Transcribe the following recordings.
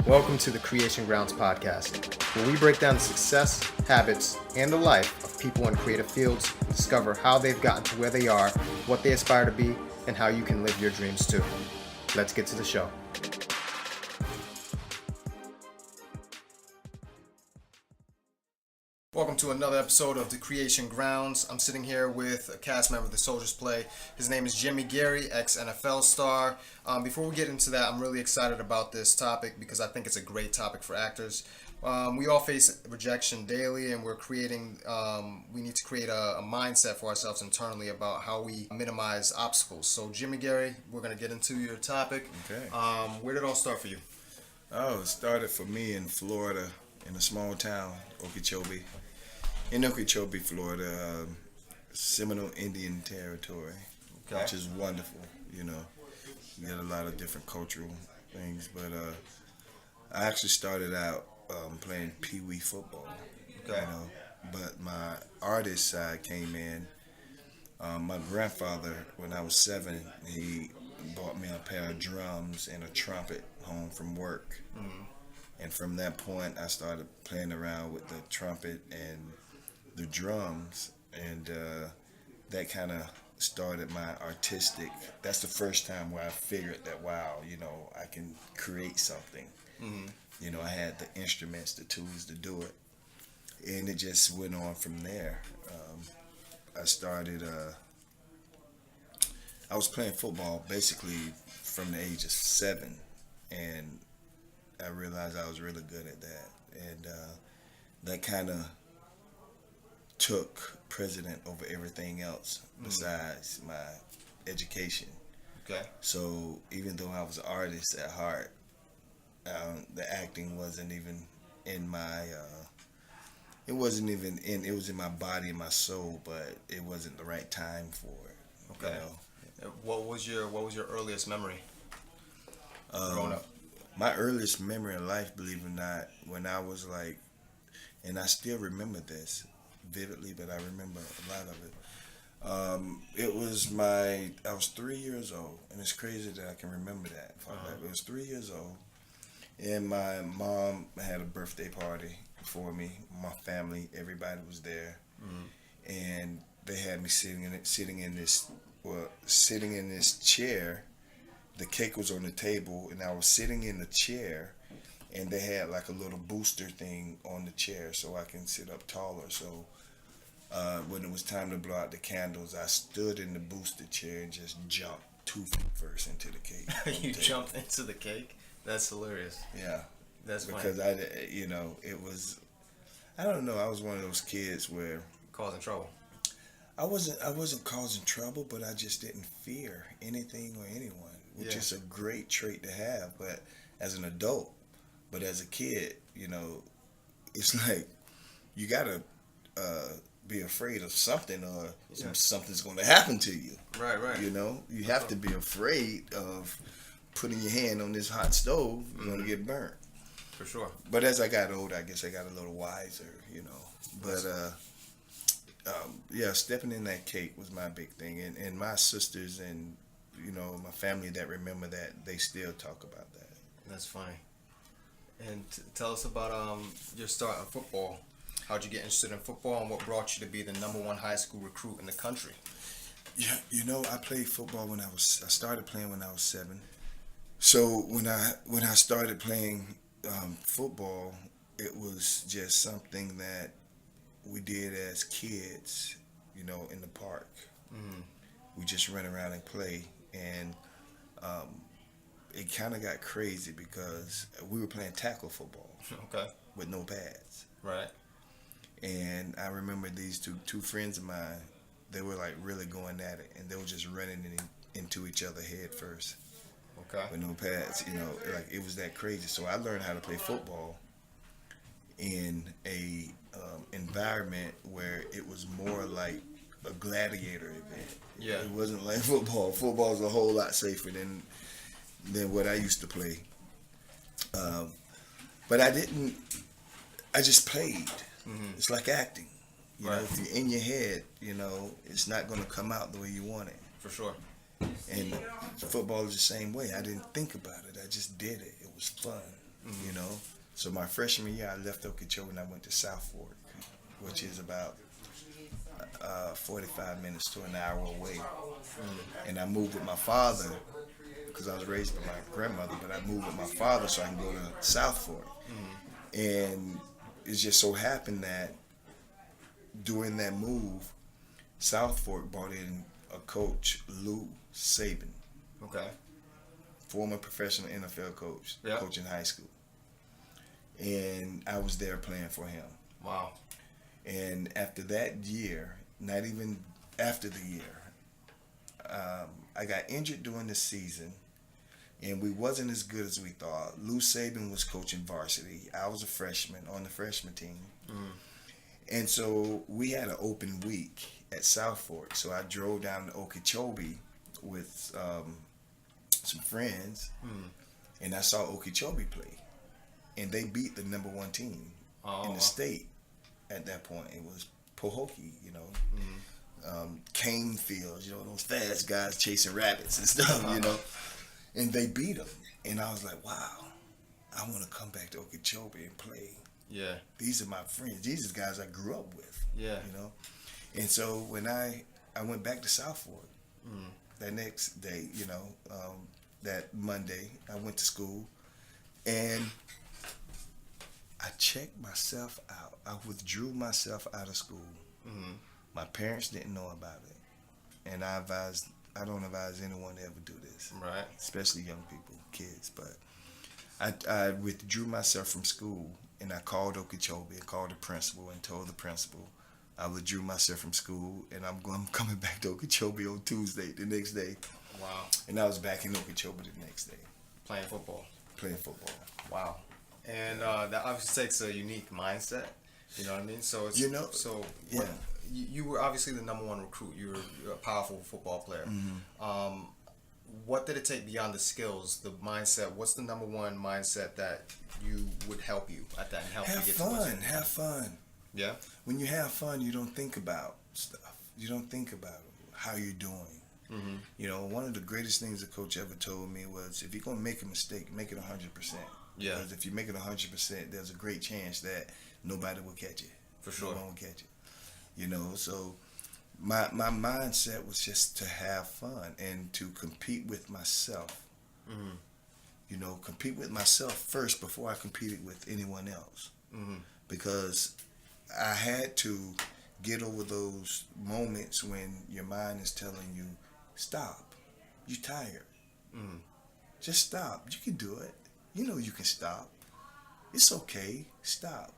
Welcome to the Creation Grounds podcast, where we break down the success, habits, and the life of people in creative fields, discover how they've gotten to where they are, what they aspire to be, and how you can live your dreams too. Let's get to the show. Welcome to another episode of the Creation Grounds. I'm sitting here with a cast member of the Soldiers Play. His name is Jimmy Gary, ex-NFL star. Before we get into that, I'm really excited about this topic because I think it's a great topic for actors. We all face rejection daily, and we're creating, we need to create a mindset for ourselves internally about how we minimize obstacles. So Jimmy Gary, we're going to get into your topic. Okay. Where did it all start for you? Oh, it started for me in Florida, in a small town, Okeechobee. In Okeechobee, Florida, Seminole Indian Territory, Okay. which is wonderful. You know, you get a lot of different cultural things. But I actually started out playing pee-wee football. Okay. You know, but my artist side came in. My grandfather, when I was 7, he bought me a pair of drums and a trumpet home from work. Mm-hmm. And from that point, I started playing around with the trumpet and the drums, and that kind of started my artistic. That's the first time where I figured that, wow, you know, I can create something. Mm-hmm. You know, I had the instruments, the tools to do it, and it just went on from there. I started. I was playing football basically from the age of 7, and I realized I was really good at that, and that kind of took precedent over everything else besides my education. Okay. So even though I was an artist at heart, the acting wasn't even in my. It wasn't even in. It was in my body and my soul, but it wasn't the right time for it. Okay. You know? What was your earliest memory growing up? My earliest memory in life, believe it or not, when I was like, and I still remember this vividly, but I remember a lot of it. It was I was 3 years old, and it's crazy that I can remember that. It was 3 years old, and my mom had a birthday party for me. My family, everybody was there, and they had me sitting in this chair. The cake was on the table, and I was sitting in the chair, and they had like a little booster thing on the chair so I can sit up taller. So when it was time to blow out the candles, I stood in the booster chair and just jumped 2 feet first into the cake. You jumped into the cake? That's hilarious. Yeah. That's funny. Because it was, I don't know, I was one of those kids where Causing trouble. I wasn't causing trouble, but I just didn't fear anything or anyone, which is a great trait to have, but as an adult. But as a kid, you know, it's like you gotta be afraid of something, or something's going to happen to you. Right. You know, you have to be afraid of putting your hand on this hot stove. You're going to get burnt. For sure. But as I got older, I guess I got a little wiser, you know. But stepping in that cake was my big thing, and my sisters and my family that remember that, they still talk about that. That's funny. And tell us about your start in football. How'd you get interested in football, and what brought you to be the #1 high school recruit in the country? Yeah, I played football I started playing when I was 7. So when I started playing football, it was just something that we did as kids, in the park. Mm-hmm. We just ran around and play, and it kind of got crazy because we were playing tackle football. Okay. With no pads. Right. And I remember these two friends of mine, they were like really going at it, and they were just running into each other head first. Okay. With no pads, like it was that crazy. So I learned how to play football in a environment where it was more like a gladiator event. Yeah. It wasn't like football. Football's a whole lot safer than what I used to play. But I didn't. I just played. Mm-hmm. It's like acting. You know, if you're in your head, it's not going to come out the way you want it. For sure. And football is the same way. I didn't think about it. I just did it. It was fun. you know. So my freshman year, I left Okeechobee and I went to South Fork, which is about 45 minutes to an hour away. And I moved with my father because I was raised by my grandmother, but I moved with my father so I can go to South Fork. And it just so happened that during that move, South Fork brought in a coach, Lou Saban, Okay. former professional NFL coach, Yeah. coaching high school. And I was there playing for him. Wow. And after that year, not even after the year, I got injured during the season, and we wasn't as good as we thought. Lou Saban was coaching varsity. I was a freshman on the freshman team. And so we had an open week at South Fork. So I drove down to Okeechobee with some friends, and I saw Okeechobee play. And they beat the number one team in the state at that point. It was Pahokee, you know, cane fields, you know, those fast guys chasing rabbits and stuff, you know. And they beat them. And I was like, wow, I want to come back to Okeechobee and play. Yeah. These are my friends. These are guys I grew up with. Yeah. You know. And so when I went back to South Fork that next day, you know, that Monday, I went to school and I checked myself out. I withdrew myself out of school. My parents didn't know about it. And I don't advise anyone to ever do this. Right. Especially young people, kids. But I withdrew myself from school and I called Okeechobee and called the principal and told the principal I withdrew myself from school and I'm coming back to Okeechobee on Tuesday, the next day. Wow. And I was back in Okeechobee the next day. Playing football. Playing football. Wow. And that obviously takes a unique mindset. You know what I mean? So it's, You know, yeah. You were obviously the number one recruit. You're a powerful football player. What did it take beyond the skills, the mindset? What's the number one mindset that you would help you at that and help Have you get fun. to Have fun. Yeah. When you have fun, you don't think about stuff. You don't think about how you're doing. You know, one of the greatest things a coach ever told me was, if you're going to make a mistake, make it 100%. Yeah. Because if you make it 100%, there's a great chance that nobody will catch it. For sure. No one will catch it. You know, so my mindset was just to have fun and to compete with myself. You know, compete with myself first before I competed with anyone else. Because I had to get over those moments when your mind is telling you, stop. You're tired. Just stop. You can do it. You know you can stop. It's okay. Stop.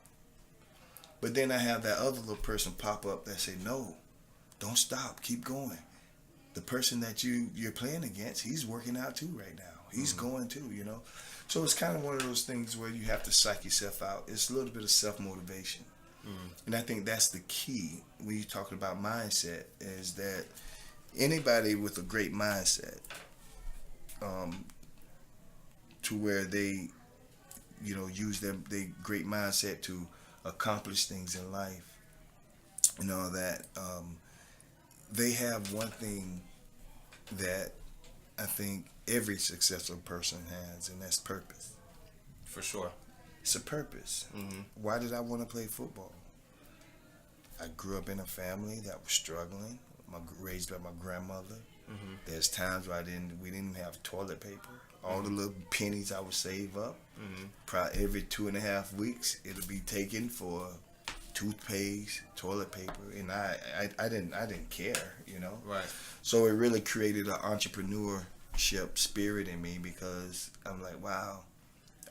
But then I have that other little person pop up that say, no, don't stop. Keep going. The person that you're playing against, he's working out too right now. He's going too, you know. So it's kind of one of those things where you have to psych yourself out. It's a little bit of self-motivation. And I think that's the key when you're talking about mindset, is that anybody with a great mindset, to where they, you know, use their great mindset to accomplish things in life and all that, they have one thing that I think every successful person has, and that's purpose. For sure. It's a purpose. Why did I want to play football? I grew up in a family that was struggling. Raised by my grandmother. There's times where we didn't have toilet paper. All the little pennies I would save up, probably every 2.5 weeks, it'll be taken for toothpaste, toilet paper, and I didn't care, you know. Right. So it really created an entrepreneurship spirit in me, because I'm like, wow,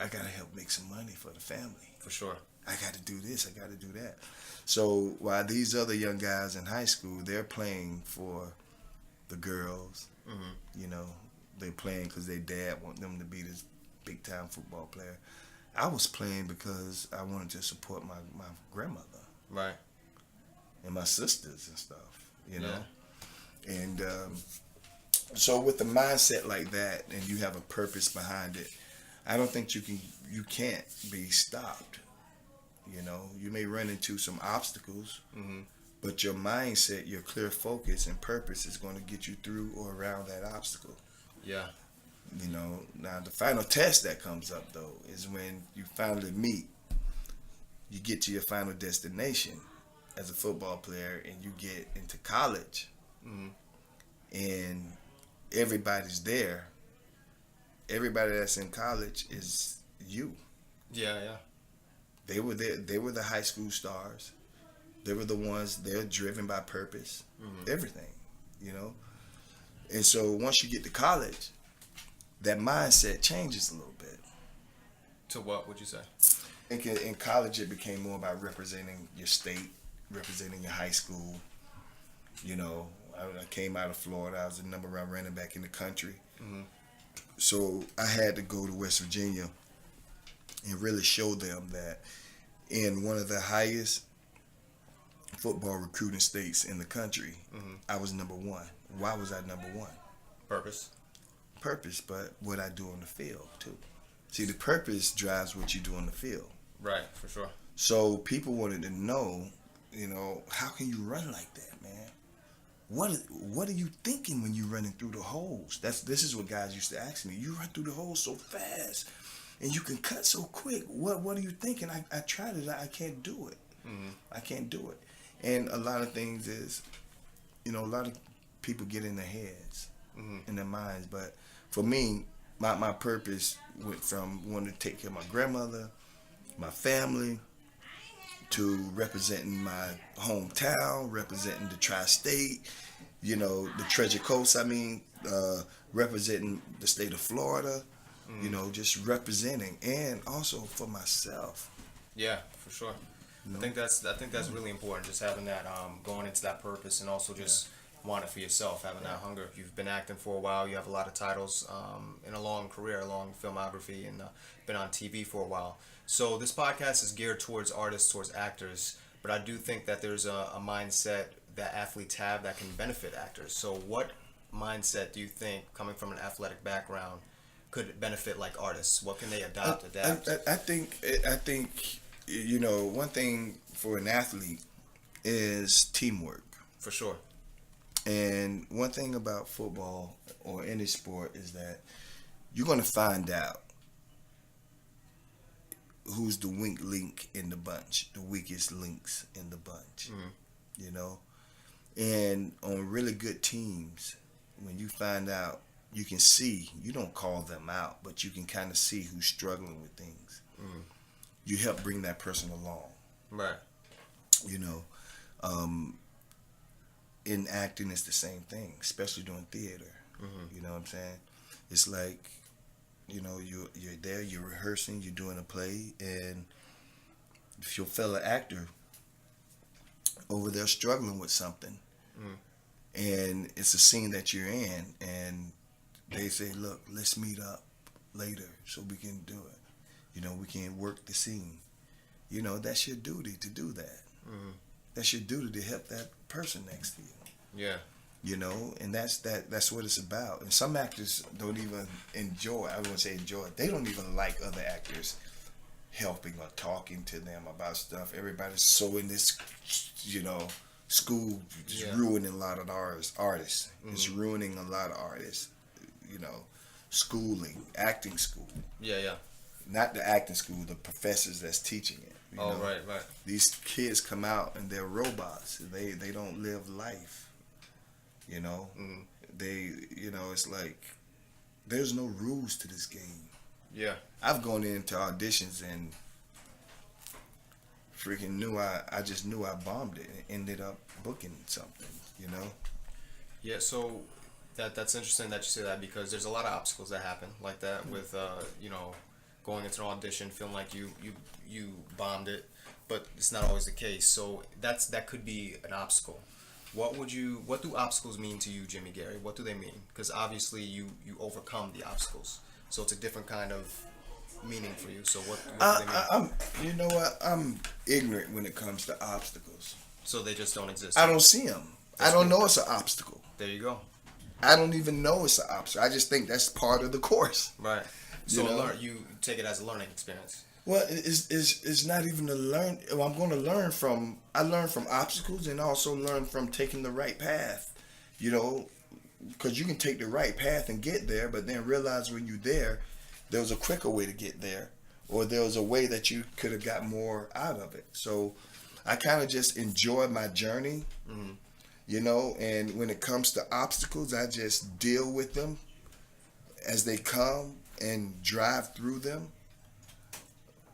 I gotta help make some money for the family. For sure. I got to do this, I got to do that. So while these other young guys in high school, they're playing for the girls, you know, they're playing because their dad want them to be this big time football player. I was playing because I wanted to support my grandmother. Right. And my sisters and stuff, you know. Yeah. And so with the mindset like that, and you have a purpose behind it, I don't think you can't be stopped. You know, you may run into some obstacles, but your mindset, your clear focus and purpose is going to get you through or around that obstacle. Yeah. You know, now the final test that comes up though is when you finally meet. You get to your final destination as a football player, and you get into college, Mm-hmm. and everybody's there. Everybody that's in college is you. Yeah, yeah. They were there. They were the high school stars. They were the ones. They're driven by purpose. Mm-hmm. Everything, you know. And so once you get to college, that mindset changes a little bit. To what would you say? In college, it became more about representing your state, representing your high school. You know, I came out of Florida. I was the number one running back in the country. Mm-hmm. So I had to go to West Virginia and really show them that in one of the highest football recruiting states in the country, Mm-hmm. I was number one. Why was I number one? Purpose. Purpose, but what I do on the field too. See, the purpose drives what you do on the field. Right, for sure. So people wanted to know, you know, how can you run like that, man? What are you thinking when you're running through the holes? This is what guys used to ask me. You run through the holes so fast, and you can cut so quick. What are you thinking? I tried it. I can't do it. Mm-hmm. I can't do it. And a lot of things is, you know, a lot of people get in their heads, Mm-hmm. in their minds. But for me, my purpose went from wanting to take care of my grandmother, my family, to representing my hometown, representing the tri-state, you know, the Treasure Coast. I mean, representing the state of Florida. Mm-hmm. You know, just representing, and also for myself. Yeah, for sure. You know? I think that's really important. Just having that going into that purpose, and also just want it for yourself, having that hunger. You've been acting for a while. You have a lot of titles in a long career, a long filmography, and been on TV for a while. So this podcast is geared towards artists, towards actors, but I do think that there's a mindset that athletes have that can benefit actors. So what mindset do you think, coming from an athletic background, could benefit like artists? What can they adapt? I think you know, one thing for an athlete is teamwork. For sure. And one thing about football or any sport is that you're going to find out who's the weak link in the bunch, the weakest links in the bunch. Mm-hmm. You know? And on really good teams, when you find out, you can see, you don't call them out, but you can kind of see who's struggling with things. Mm-hmm. You help bring that person along. Right. You know, in acting, it's the same thing, especially doing theater. Mm-hmm. You know what I'm saying? It's like, you know, you're there, you're rehearsing, you're doing a play, and if your fellow actor over there struggling with something, and it's a scene that you're in, and they say, look, let's meet up later so we can do it. You know, we can work the scene. You know, that's your duty to do that. Mm-hmm. That's your duty to help that person next to you. Yeah. You know, and that's what it's about. And some actors don't even enjoy, I wouldn't say enjoy, they don't even like other actors helping or talking to them about stuff. Everybody's so in this, you know, school just ruining a lot of artists. Mm-hmm. It's ruining a lot of artists. You know, schooling, acting school. Yeah, yeah. Not the acting school, the professors that's teaching it. You know? Right. These kids come out and they're robots. They don't live life. You know, they, you know, it's like there's no rules to this game. Yeah. I've gone into auditions and freaking I just knew I bombed it and ended up booking something, you know? Yeah, so that's interesting that you say that, because there's a lot of obstacles that happen like that with, you know, going into an audition, feeling like you bombed it, but it's not always the case. So that could be an obstacle. What do obstacles mean to you, Jimmy Gary? What do they mean? Because obviously you overcome the obstacles, so it's a different kind of meaning for you. So what do they mean? You know what? I'm ignorant when it comes to obstacles. So they just don't exist. I don't see them. I don't know it's an obstacle. There you go. I don't even know it's an obstacle. I just think that's part of the course. Right. So You know? you take it as a learning experience. Well, it's not even a learn. Well, I'm going to learn from. I learn from obstacles and also learn from taking the right path. You know, because you can take the right path and get there, but then realize when you're there was a quicker way to get there, or there was a way that you could have got more out of it. So I kind of just enjoy my journey, you know, and when it comes to obstacles, I just deal with them as they come and drive through them.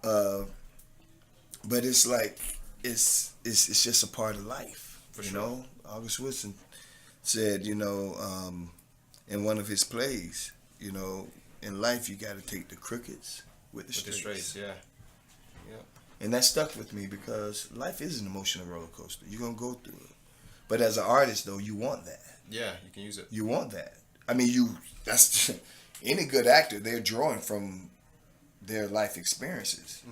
But it's like it's just a part of life, For you sure. know. August Wilson said, you know, in one of his plays, you know, in life you got to take the crookeds with the With the straights. straights, yeah. Yep. And that stuck with me because life is an emotional roller coaster. You're gonna go through it. But as an artist, though, you want that. Yeah, you can use it. You want that. I mean, that's any good actor. They're drawing from their life experiences.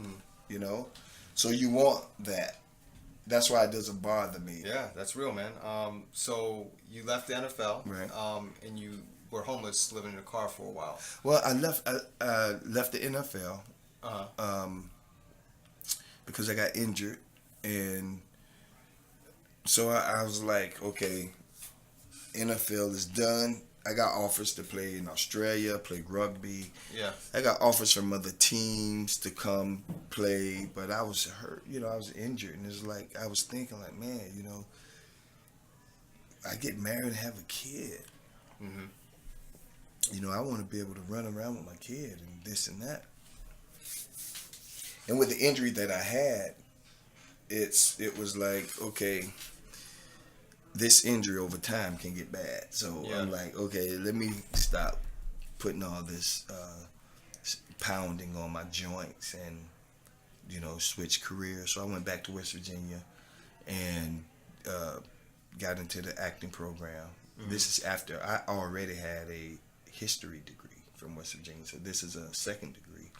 You know, so you want that. That's why it doesn't bother me. Yeah, that's real, man. So you left the NFL, Right. And you were homeless, living in a car for a while. Well, I left the NFL Uh-huh. because I got injured, and so I was like, okay, NFL is done. I got offers to play in Australia, play rugby. Yeah. I got offers from other teams to come play, but I was hurt. You know, I was injured, and it's like I was thinking, like, man, you know, I get married and have a kid. Mm-hmm. You know, I want to be able to run around with my kid and this and that. And with the injury that I had, it was like, okay, this injury over time can get bad. So Yeah. I'm like, okay, let me stop putting all this pounding on my joints and, you know, switch careers. So I went back to West Virginia and got into the acting program. This is after I already had a history degree from West Virginia. So this is a second degree,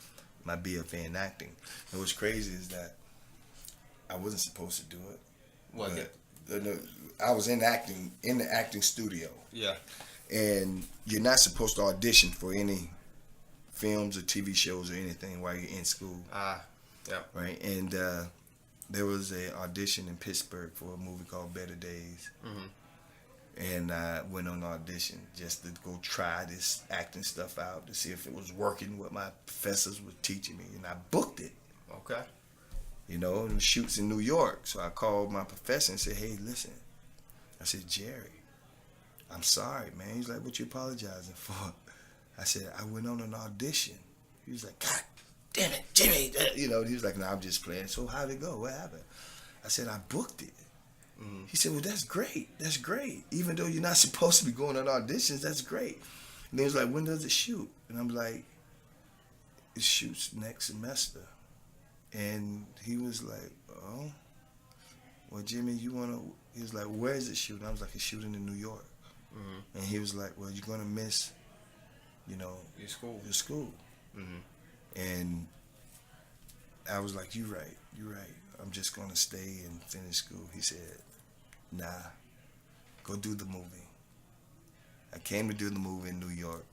my BFA in acting. And what's crazy is that I wasn't supposed to do it. What? But, I was in the acting studio, Yeah. and you're not supposed to audition for any films or TV shows or anything while you're in school, Yeah. right? And there was a audition in Pittsburgh for a movie called Better Days, and I went on audition just to go try this acting stuff out to see if it was working what my professors were teaching me, and I booked it. Okay. You know, and the shoots in New York. So I called my professor and said, hey, listen. I said, Jerry, I'm sorry, man. He's like, what you apologizing for? I said, I went on an audition. He was like, God damn it, Jimmy. You know, he was like, no, I'm just playing. So how'd it go? What happened? I said, I booked it. He said, well, that's great. That's great. Even though you're not supposed to be going on auditions, that's great. And he was like, when does it shoot? And I'm like, it shoots next semester. And he was like, oh, well, Jimmy, you want to, he was like, where is it shooting? I was like, it's shooting in New York. And he was like, well, you're going to miss, you know, Your school. your school. And I was like, you're right. I'm just going to stay and finish school. He said, nah, go do the movie. I came to do the movie in New York.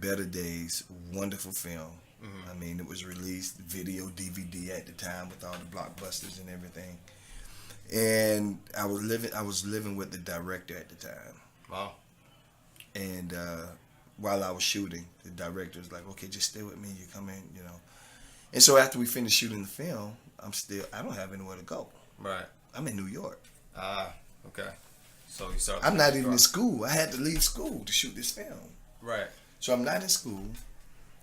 Better Days, wonderful film. I mean, it was released video, DVD at the time with all the blockbusters and everything. And I was living with the director at the time. Wow. And while I was shooting, the director was like, okay, just stay with me. You come in, you know. And so after we finished shooting the film, I don't have anywhere to go. Right. I'm in New York. Okay. So you started. I'm not even in school. I had to leave school to shoot this film. Right. So I'm not in school.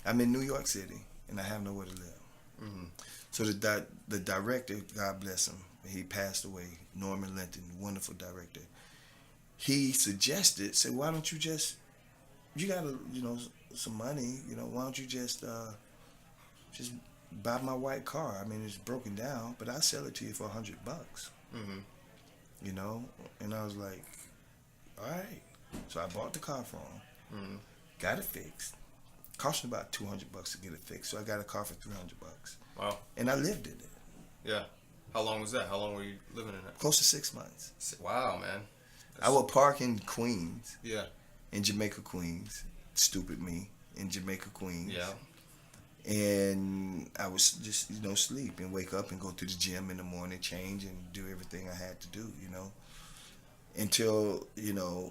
I'm in New York City, and I have nowhere to live. So the director, God bless him, he passed away, Norman Linton, wonderful director. He suggested, said, why don't you you got some money, why don't you just buy my white car? I mean, it's broken down, but I'll sell it to you for $100. And I was like, all right. So I bought the car from him, got it fixed. Cost me about $200 to get it fixed, so I got a car for $300. Wow. And I lived in it. Yeah. How long was that? How long were you living in it? Close to 6 months. Wow, man. I would park in Queens. Yeah. In Jamaica, Queens. Stupid me. In Jamaica, Queens. Yeah. And I was just, sleep and wake up and go to the gym in the morning, change and do everything I had to do, until,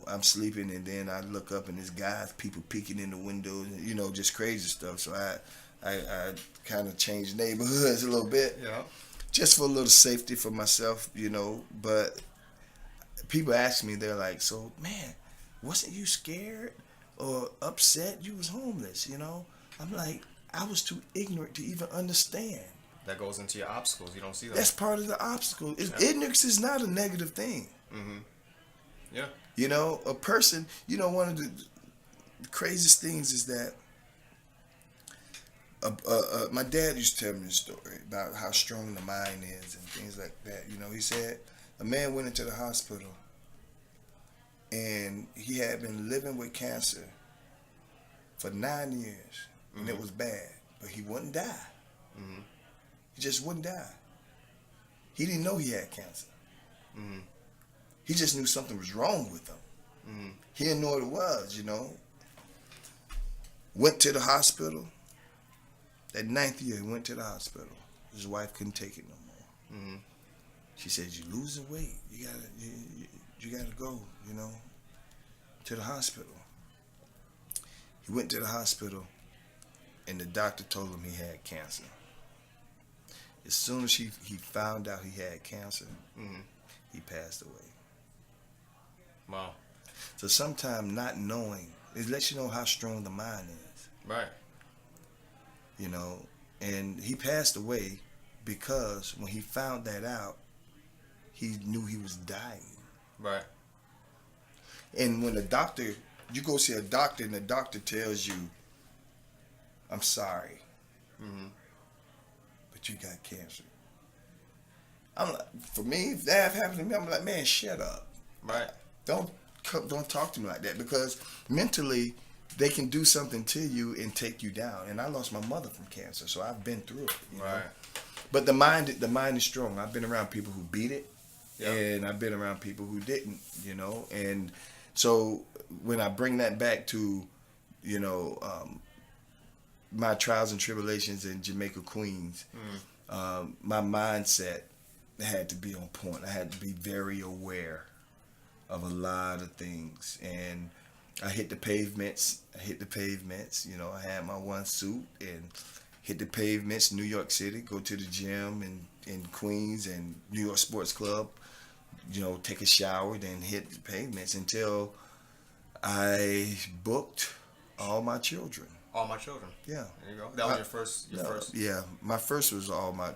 I'm sleeping, and then I look up and there's guys, people peeking in the windows, and, just crazy stuff. So I kind of changed neighborhoods a little bit, Yeah. just for a little safety for myself, But people ask me, they're like, "So, man, wasn't you scared or upset? You was homeless, I'm like, I was too ignorant to even understand. That goes into your obstacles. You don't see that. That's part of the obstacle. Yeah. Ignorance is not a negative thing. Mm-hmm. Yeah. A person, one of the craziest things is that my dad used to tell me a story about how strong the mind is and things like that. He said a man went into the hospital and he had been living with cancer for 9 years, and it was bad, but he wouldn't die. Mm-hmm. He just wouldn't die. He didn't know he had cancer. Mm-hmm. He just knew something was wrong with him. Mm-hmm. He didn't know what it was, Went to the hospital. That 9th year, he went to the hospital. His wife couldn't take it no more. Mm-hmm. She said, "You're losing weight. You gotta go, to the hospital." He went to the hospital, and the doctor told him he had cancer. As soon as he found out he had cancer, Mm-hmm. he passed away. Wow. So sometimes not knowing, it lets you know how strong the mind is. Right. And he passed away because when he found that out, he knew he was dying. Right. And when you go see a doctor and the doctor tells you, "I'm sorry, Mm-hmm. but you got cancer." I'm like, for me, if that happened to me, I'm like, man, shut up. Right. Don't talk to me like that, because mentally they can do something to you and take you down. And I lost my mother from cancer, so I've been through it. Right. But the mind is strong. I've been around people who beat it, Yep. and I've been around people who didn't. And so when I bring that back to, my trials and tribulations in Jamaica, Queens, my mindset had to be on point. I had to be very aware of a lot of things, and I hit the pavements. I had my one suit and hit the pavements, New York City, go to the gym in Queens and New York Sports Club, take a shower, then hit the pavements until I booked all my children. All My Children. Yeah. There you go. That was your first. First. Yeah, my first was All My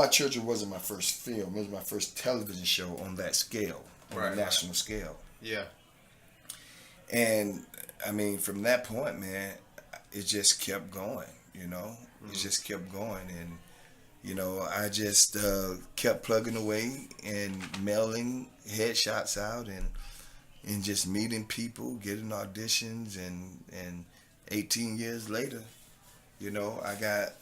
Children wasn't my first film. It was my first television show on that scale, on a national scale. Yeah. And I mean, from that point, man, it just kept going. It just kept going, and I just kept plugging away and mailing headshots out, and just meeting people, getting auditions, and 18 years later, I got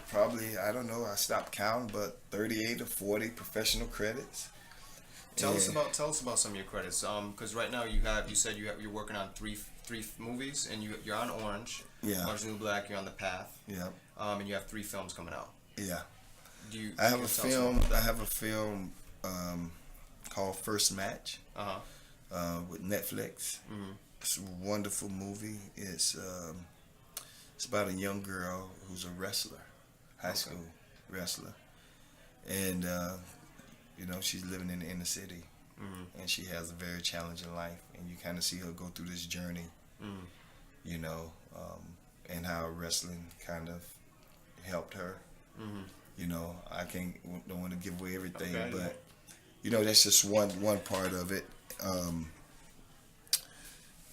probably, I don't know, I stopped counting, but 38 or 40 professional credits. Tell us about some of your credits. Because right now you said you're working on three movies, and you're on Orange. Yeah. Orange New Black. You're on The Path. Yeah. And you have 3 films coming out. Yeah. I have a film called First Match. With Netflix. Mm-hmm. It's a wonderful movie. It's about a young girl who's a wrestler, high school wrestler, and she's living in the inner city, and she has a very challenging life, and you kind of see her go through this journey, and how wrestling kind of helped her. I don't want to give away everything, but that's just one part of it.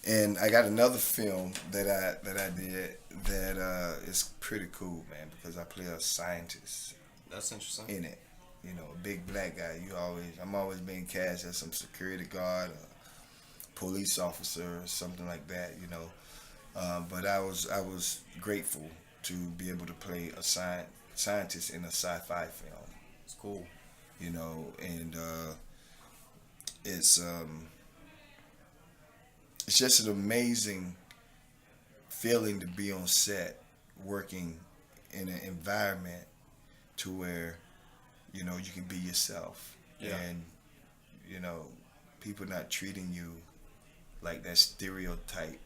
And I got another film that I did that is pretty cool, man, because I play a scientist. That's interesting. In it, a big black guy. I'm always being cast as some security guard, or police officer, or something like that. But I was grateful to be able to play a scientist in a sci-fi film. It's cool. And it's just an amazing feeling to be on set, working in an environment to where, you can be yourself. Yeah. And, people not treating you like that stereotype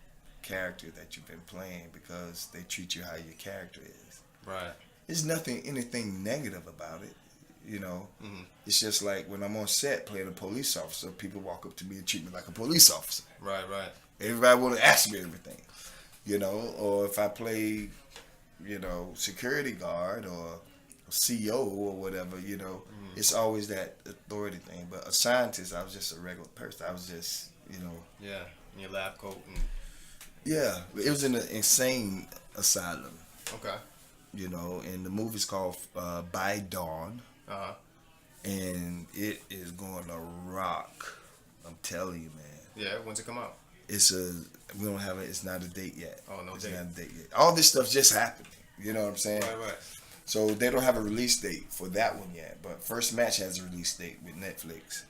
character that you've been playing because they treat you how your character is. Right. There's anything negative about it, you know. Mm-hmm. It's just like when I'm on set playing a police officer, people walk up to me and treat me like a police officer. Right, right. Everybody want to ask me everything, you know. Or if I play, you know, security guard or CO or whatever, you know, it's always that authority thing. But a scientist, I was just a regular person. I was just, you know. Yeah, in your lab coat. And... Yeah, it was in an insane asylum. Okay. You know, and the movie's called By Dawn. Uh-huh. And it is going to rock. I'm telling you, man. Yeah, when's it come out? We don't have it. It's not a date yet. Oh, no it's date. Not a date yet. All this stuff just happened. You know what I'm saying? Right, right. So they don't have a release date for that one yet. But First Match has a release date with Netflix.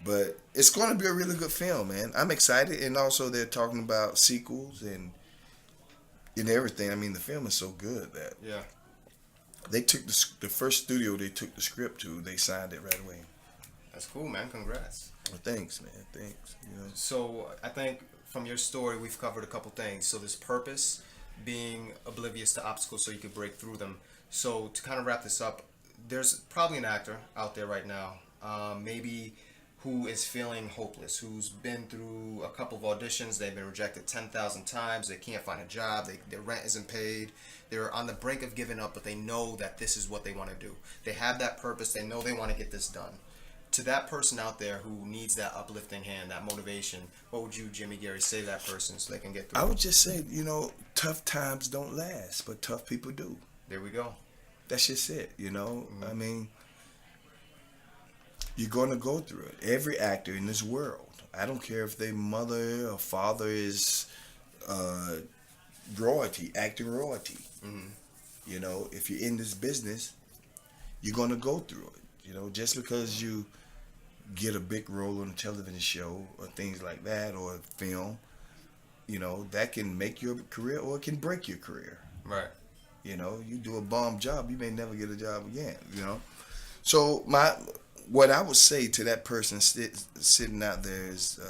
But it's going to be a really good film, man. I'm excited. And also they're talking about sequels and everything. I mean, the film is so good that they took the first studio they took the script to, they signed it right away. That's cool, man. Congrats. Well, thanks, man. Thanks. You know. So I think from your story, we've covered a couple things. So this purpose, being oblivious to obstacles so you could break through them. So to kind of wrap this up, there's probably an actor out there right now, maybe who is feeling hopeless, who's been through a couple of auditions, they've been rejected 10,000 times, they can't find a job, their rent isn't paid, they're on the brink of giving up, but they know that this is what they want to do. They have that purpose, they know they want to get this done. To that person out there who needs that uplifting hand, that motivation, what would you, Jimmy Gary, say to that person so they can get through? I would just say, you know, tough times don't last, but tough people do. There we go. That's just it, you know. I mean, you're going to go through it. Every actor in this world, I don't care if their mother or father is royalty, acting royalty. You know, if you're in this business, you're going to go through it. You know, just because you get a big role on a television show or things like that or a film, you know, that can make your career or it can break your career. Right. You know, you do a bomb job, you may never get a job again, you know. So what I would say to that person sitting out there is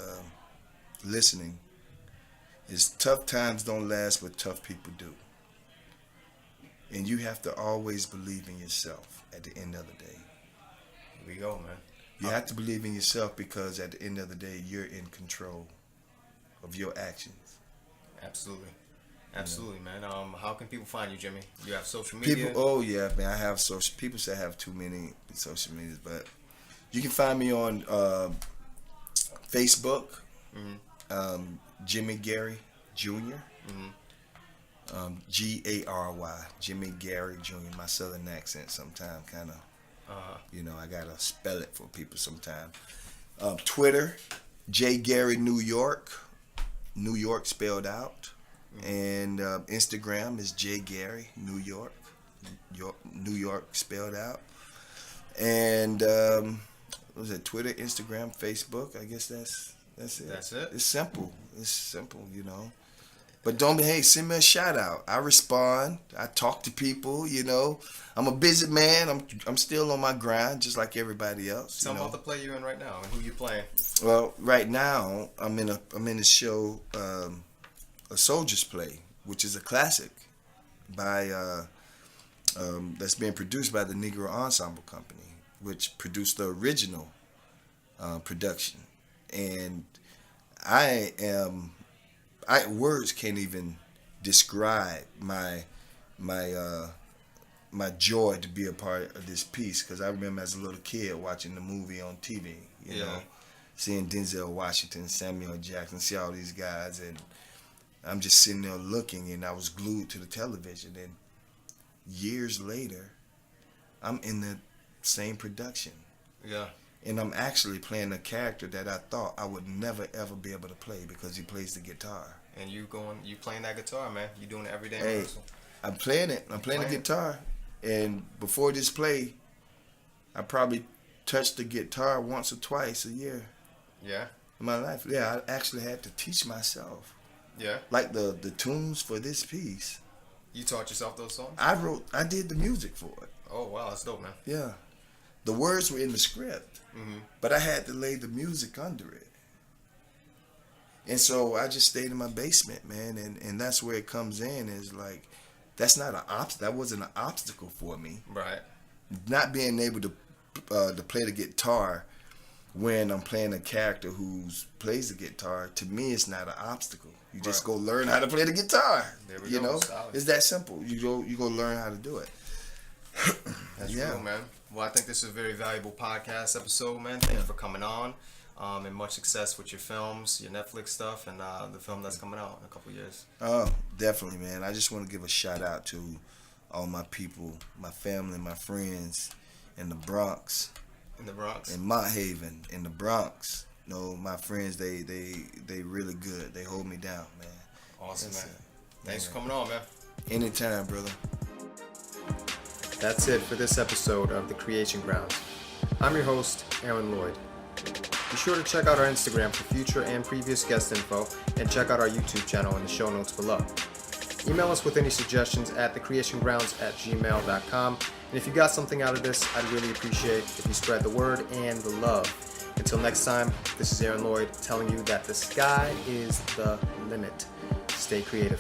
listening is tough times don't last, but tough people do. And you have to always believe in yourself at the end of the day. Here we go, man. You have to believe in yourself because at the end of the day, you're in control of your actions. Absolutely. Absolutely, man. How can people find you, Jimmy? You have social media? People, oh yeah, man. I have social. People say I have too many social medias, but you can find me on Facebook, Jimmy Gary Jr. Gary, Jimmy Gary Jr. My southern accent sometimes kind of, you know, I gotta spell it for people sometimes. Twitter, J Gary New York spelled out. And Instagram is J Gary New York spelled out. And what was it? Twitter, Instagram, Facebook. I guess that's it. That's it. It's simple. It's simple, you know. But send me a shout out. I respond. I talk to people. You know, I'm a busy man. I'm still on my grind, just like everybody else. Tell me about the play you're in right now and who you playing. Well, right now I'm in a show. A Soldier's Play, which is a classic by that's being produced by the Negro Ensemble Company, which produced the original production. And words can't even describe my joy to be a part of this piece, because I remember as a little kid watching the movie on TV, you know, seeing Denzel Washington, Samuel Jackson, see all these guys, and I'm just sitting there looking, and I was glued to the television. And years later, I'm in the same production. Yeah. And I'm actually playing a character that I thought I would never ever be able to play because he plays the guitar. And you playing that guitar, man. You doing it every day in Hey, rehearsal. I'm playing it. I'm playing the guitar. And before this play, I probably touched the guitar once or twice a year. Yeah. In my life. Yeah, I actually had to teach myself. Yeah. Like the tunes for this piece. You taught yourself those songs? I did the music for it. Oh, wow. That's dope, man. Yeah. The words were in the script, but I had to lay the music under it. And so I just stayed in my basement, man, and that's where it comes in. Is like, that's not an that wasn't an obstacle for me. Right. Not being able to play the guitar when I'm playing a character who plays the guitar, to me, it's not an obstacle. You just go learn how to play the guitar. There we you go. know, Solid. It's that simple. You go learn how to do it. That's true, man. Well, I think this is a very valuable podcast episode, man. Thank you for coming on. And much success with your films, your Netflix stuff, and the film that's coming out in a couple of years. Oh, definitely, man. I just want to give a shout out to all my people, my family, my friends in the Bronx. In the Bronx? In Mott Haven, in the Bronx. You know, my friends, they really good. They hold me down, man. Awesome, man. Thanks for coming on, man. Anytime, brother. That's it for this episode of The Creation Grounds. I'm your host, Aaron Lloyd. Be sure to check out our Instagram for future and previous guest info, and check out our YouTube channel in the show notes below. Email us with any suggestions at thecreationgrounds@gmail.com. And if you got something out of this, I'd really appreciate if you spread the word and the love. Until next time, this is Aaron Lloyd telling you that the sky is the limit. Stay creative.